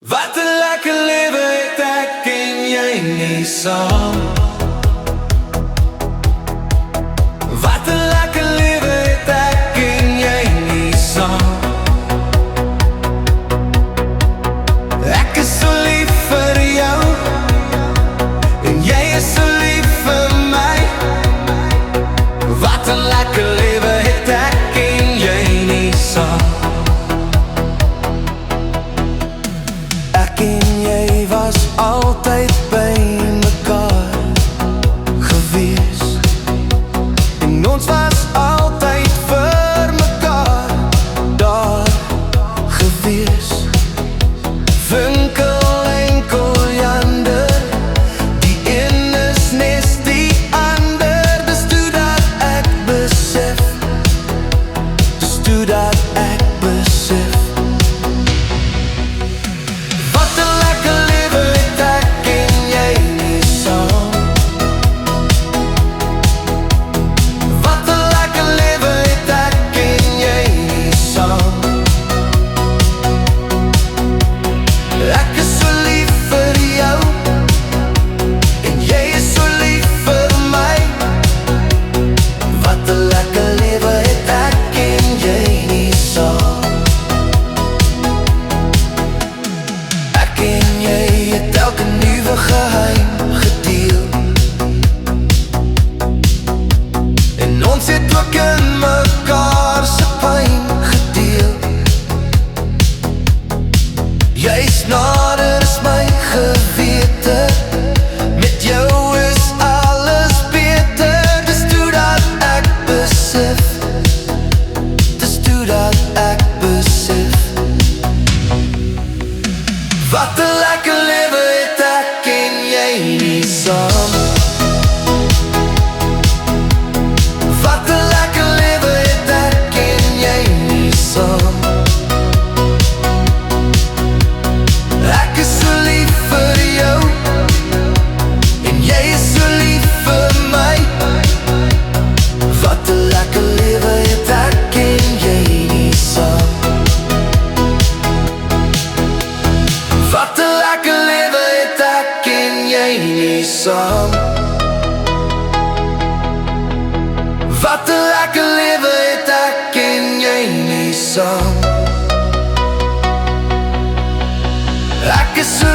Wat 'n lekker lewe het ek en jy nie saam. Wat 'n lekker lewe het ek en jy nie saam. Ek is so lief vir jou en jy is so lief vir my. Wat 'n lekker lewe het ek en jy nie saam. Ek en jy was altyd by mekaar gewees en ons was altyd vir mekaar daar gewees. Winkel en koljander, die een is nes die ander. Dis toe dat ek besef, dis toe dat ek besef. Geheim gedeel en ons het ook in mekaar se pyn gedeel. Jy's nader as my gewete, met jou is alles beter. Dis toe dat ek besef, dis toe dat ek besef. Wat 'n lekker lewe het ek en jy nie saam. Wat 'n lekker lewe het ek en jy nie saam. Ek is so lief vir jou en jy is so lief vir my. Wat 'n lekker lewe het ek en jy nie saam. Wat 'n lekker lewe het ek en jy nie saam. Wat 'n lekker lewe het ek en jy nie saam. Ek is so